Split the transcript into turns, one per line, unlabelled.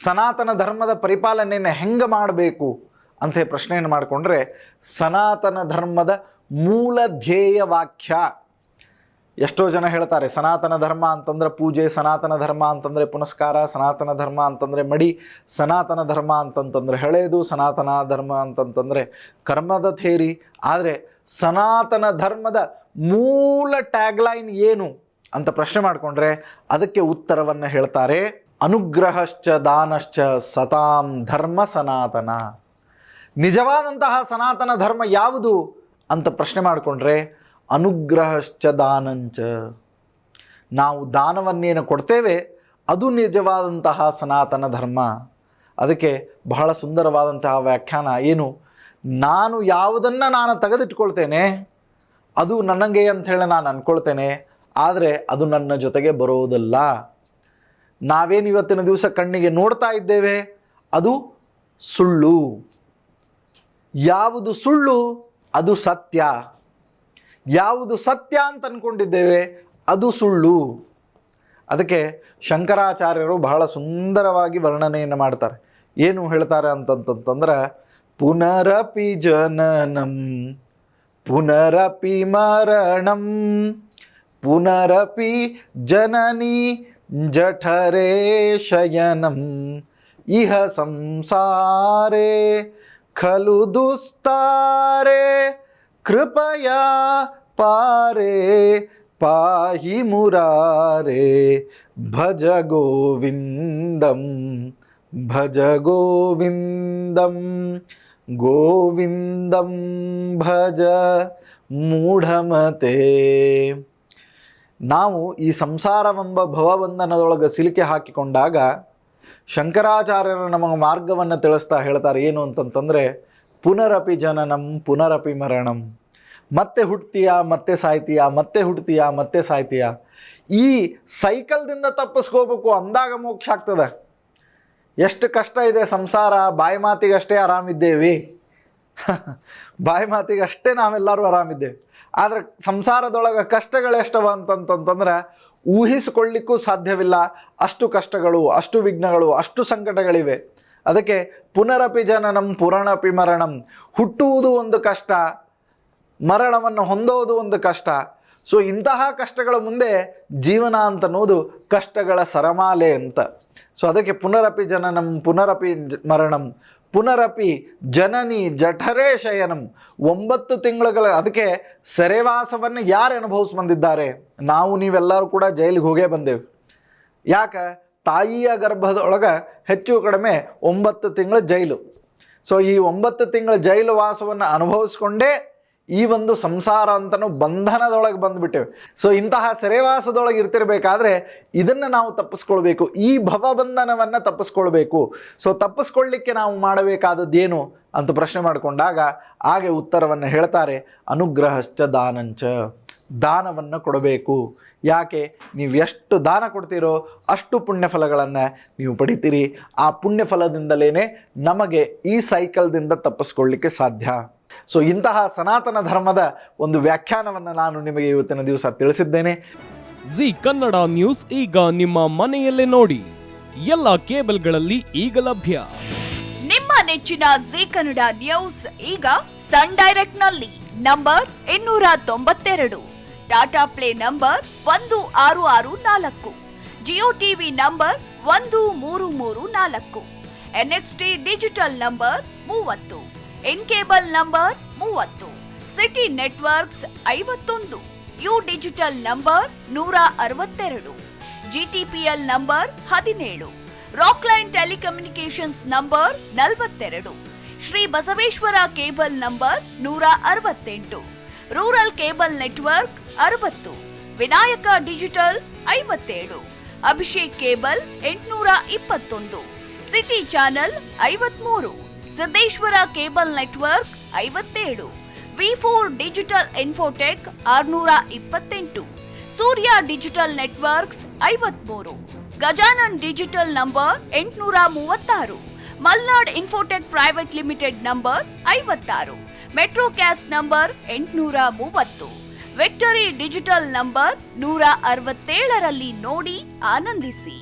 ಸನಾತನ ಧರ್ಮದ ಪರಿಪಾಲನೆಯನ್ನು ಹೆಂಗೆ ಮಾಡಬೇಕು ಅಂತ ಪ್ರಶ್ನೆಯನ್ನು ಮಾಡಿಕೊಂಡ್ರೆ, ಸನಾತನ ಧರ್ಮದ ಮೂಲ ಧ್ಯೇಯ ವಾಕ್ಯ. ಎಷ್ಟೋ ಜನ ಹೇಳ್ತಾರೆ ಸನಾತನ ಧರ್ಮ ಅಂತಂದ್ರೆ ಪೂಜೆ, ಸನಾತನ ಧರ್ಮ ಅಂತಂದರೆ ಪುನಸ್ಕಾರ, ಸನಾತನ ಧರ್ಮ ಅಂತಂದರೆ ಮಡಿ, ಸನಾತನ ಧರ್ಮ ಅಂತಂತಂದರೆ ಹಳೇದು, ಸನಾತನ ಧರ್ಮ ಅಂತಂತಂದರೆ ಕರ್ಮದ ಥೇರಿ. ಆದರೆ ಸನಾತನ ಧರ್ಮದ ಮೂಲ ಟ್ಯಾಗ್ಲೈನ್ ಏನು ಅಂತ ಪ್ರಶ್ನೆ ಮಾಡಿಕೊಂಡ್ರೆ ಅದಕ್ಕೆ ಉತ್ತರವನ್ನು ಹೇಳ್ತಾರೆ, ಅನುಗ್ರಹಶ್ಚ ದಾನಶ್ಚ ಸತಾಂ ಧರ್ಮ ಸನಾತನ. ನಿಜವಾದಂತಹ ಸನಾತನ ಧರ್ಮ ಯಾವುದು ಅಂತ ಪ್ರಶ್ನೆ ಮಾಡಿಕೊಂಡ್ರೆ ಅನುಗ್ರಹಶ್ಚ ದಾನಂಚ. ನಾವು ದಾನವನ್ನೇನು ಕೊಡ್ತೇವೆ ಅದು ನಿಜವಾದಂತಹ ಸನಾತನ ಧರ್ಮ. ಅದಕ್ಕೆ ಬಹಳ ಸುಂದರವಾದಂತಹ ವ್ಯಾಖ್ಯಾನ ಏನು, ನಾನು ಯಾವುದನ್ನು ನಾನು ತೆಗೆದಿಟ್ಕೊಳ್ತೇನೆ ಅದು ನನಗೆ ಅಂಥೇಳಿ ನಾನು ಅಂದ್ಕೊಳ್ತೇನೆ, ಆದರೆ ಅದು ನನ್ನ ಜೊತೆಗೆ ಬರೋದಲ್ಲ. ನಾವೇನು ಇವತ್ತಿನ ದಿವಸ ಕಣ್ಣಿಗೆ ನೋಡ್ತಾ ಇದ್ದೇವೆ ಅದು ಸುಳ್ಳು. ಯಾವುದು ಸುಳ್ಳು ಅದು ಸತ್ಯ, ಯಾವುದು ಸತ್ಯ ಅಂತ ಅಂದ್ಕೊಂಡಿದ್ದೇವೆ ಅದು ಸುಳ್ಳು. ಅದಕ್ಕೆ ಶಂಕರಾಚಾರ್ಯರು ಬಹಳ ಸುಂದರವಾಗಿ ವರ್ಣನೆಯನ್ನು ಮಾಡ್ತಾರೆ. ಏನು ಹೇಳ್ತಾರೆ ಅಂತಂತಂದ್ರೆ, ಪುನರಪಿ ಜನನಂ ಪುನರಪಿ ಮರಣಂ ಪುನರಪಿ ಜನನಿ ಜಠರೇ ಶಯನಂ ಇಹ ಸಂಸಾರೇ ಖಲು ದುಸ್ತಾರೆ ಕೃಪಯಾ ಪಾರೆ ಪಾಹಿ ಮುರಾರೆ ಭಜ ಗೋವಿಂದಂ ಭಜ ಗೋವಿಂದಂ ಗೋವಿಂದಂ ಭಜ ಮೂಢಮತೆ. ನಾವು ಈ ಸಂಸಾರವೆಂಬ ಭವಬಂಧನದೊಳಗೆ ಸಿಲುಕಿ ಹಾಕಿಕೊಂಡಾಗ ಶಂಕರಾಚಾರ್ಯರು ನಮಗೆ ಮಾರ್ಗವನ್ನು ತಿಳಿಸ್ತಾ ಹೇಳ್ತಾರೆ. ಏನು ಅಂತಂತಂದರೆ, ಪುನರಪಿ ಜನನಂ ಪುನರಪಿ ಮರಣಂ. ಮತ್ತೆ ಹುಟ್ತೀಯಾ ಮತ್ತೆ ಸಾಯ್ತೀಯಾ, ಮತ್ತೆ ಹುಟ್ತೀಯಾ ಮತ್ತೆ ಸಾಯ್ತೀಯಾ. ಈ ಸೈಕಲ್ದಿಂದ ತಪ್ಪಿಸ್ಕೋಬೇಕು ಅಂದಾಗ ಮೋಕ್ಷ ಆಗ್ತದೆ. ಎಷ್ಟು ಕಷ್ಟ ಇದೆ ಸಂಸಾರ. ಬಾಯಿ ಮಾತಿಗಷ್ಟೇ ಆರಾಮಿದ್ದೇವೆ, ಬಾಯಿ ಮಾತಿಗಷ್ಟೇ ನಾವೆಲ್ಲರೂ ಆರಾಮಿದ್ದೇವೆ. ಆದರೆ ಸಂಸಾರದೊಳಗೆ ಕಷ್ಟಗಳೆಷ್ಟವ ಅಂತಂತಂದ್ರೆ ಊಹಿಸಿಕೊಳ್ಳಿಕ್ಕೂ ಸಾಧ್ಯವಿಲ್ಲ. ಅಷ್ಟು ಕಷ್ಟಗಳು, ಅಷ್ಟು ವಿಘ್ನಗಳು, ಅಷ್ಟು ಸಂಕಟಗಳಿವೆ. ಅದಕ್ಕೆ ಪುನರಪಿ ಜನನಂ ಪುನರಪಿ ಮರಣಂ. ಹುಟ್ಟುವುದು ಒಂದು ಕಷ್ಟ, ಮರಣವನ್ನು ಹೊಂದೋದು ಒಂದು ಕಷ್ಟ. ಸೊ ಇಂತಹ ಕಷ್ಟಗಳ ಮುಂದೆ ಜೀವನ ಅಂತನ್ನೋದು ಕಷ್ಟಗಳ ಸರಮಾಲೆ ಅಂತ. ಸೊ ಅದಕ್ಕೆ ಪುನರಪಿ ಜನನಂ ಪುನರಪಿ ಮರಣಂ ಪುನರಪಿ ಜನನಿ ಜಠರೇ ಶಯನಂ. 9 ತಿಂಗಳುಗಳ ಅದಕ್ಕೆ ಸೆರೆವಾಸವನ್ನು ಯಾರು ಅನುಭವಿಸಿ ಬಂದಿದ್ದಾರೆ? ನಾವು ನೀವೆಲ್ಲರೂ ಕೂಡ ಜೈಲಿಗೆ ಹೋಗೇ ಬಂದೇವೆ. ಯಾಕೆ? ತಾಯಿಯ ಗರ್ಭದೊಳಗೆ ಹೆಚ್ಚು ಕಡಿಮೆ 9 ತಿಂಗಳ ಜೈಲು. ಸೊ ಈ 9 ತಿಂಗಳ ಜೈಲು ವಾಸವನ್ನು ಅನುಭವಿಸ್ಕೊಂಡೇ ಈ ಒಂದು ಸಂಸಾರ ಅಂತನೂ ಬಂಧನದೊಳಗೆ ಬಂದುಬಿಟ್ಟೇವೆ. ಸೊ ಇಂತಹ ಸೆರೆವಾಸದೊಳಗೆ ಇರ್ತಿರ್ಬೇಕಾದ್ರೆ ಇದನ್ನು ನಾವು ತಪ್ಪಿಸ್ಕೊಳ್ಬೇಕು, ಈ ಭವಬಂಧನವನ್ನು ತಪ್ಪಿಸ್ಕೊಳ್ಬೇಕು. ಸೊ ತಪ್ಪಿಸ್ಕೊಳ್ಳಿಕ್ಕೆ ನಾವು ಮಾಡಬೇಕಾದದ್ದೇನು ಅಂತ ಪ್ರಶ್ನೆ ಮಾಡಿಕೊಂಡಾಗ ಹಾಗೆ ಉತ್ತರವನ್ನು ಹೇಳ್ತಾರೆ, ಅನುಗ್ರಹಶ್ಚ ದಾನಂಚ. ದಾನವನ್ನು ಕೊಡಬೇಕು. ಯಾಕೆ? ನೀವು ಎಷ್ಟು ದಾನ ಕೊಡ್ತೀರೋ ಅಷ್ಟು ಪುಣ್ಯಫಲಗಳನ್ನು ನೀವು ಪಡಿತೀರಿ. ಆ ಪುಣ್ಯಫಲದಿಂದಲೇ ನಮಗೆ ಈ ಸೈಕಲ್ದಿಂದ ತಪ್ಪಿಸ್ಕೊಳ್ಳಿಕ್ಕೆ ಸಾಧ್ಯ. ಸೊ ಇಂತಹ ಸನಾತನ ಧರ್ಮದ ಒಂದು ವ್ಯಾಖ್ಯಾನವನ್ನು ನಾನು ನಿಮಗೆ ಇವತ್ತಿನ ದಿವಸ ತಿಳಿಸಿದ್ದೇನೆ.
ಜಿ ಕನ್ನಡ ನ್ಯೂಸ್ ಈಗ ನಿಮ್ಮ ಮನೆಯಲ್ಲೇ ನೋಡಿ. ಎಲ್ಲ ಕೇಬಲ್ಗಳಲ್ಲಿ ಈಗ ಲಭ್ಯ.
ನಿಮ್ಮ ನೆಚ್ಚಿನ ಜಿ ಕನ್ನಡ ನ್ಯೂಸ್ ಈಗ ಸನ್ ಡೈರೆಕ್ಟ್ ನಲ್ಲಿ number 292, Tata play number 1664, Jio TV number 1334, NXT digital number 30, in cable number 30, city networks 51, U digital number 162, GTPL number 17, Rockline telecommunications number 42, Shri Basaveshwara cable number 168, rural cable network 60, Vinayaka digital 57, Abhishek cable 821, city channel 53, Siddeshwara cable network 57, V4 digital Infotech 628, Surya digital networks 53, Gajanan digital number 836, Malnad infotech private limited number 56, Metrocast number 830, Victory digital number 167ರಲ್ಲಿ ನೋಡಿ ಆನಂದಿಸಿ.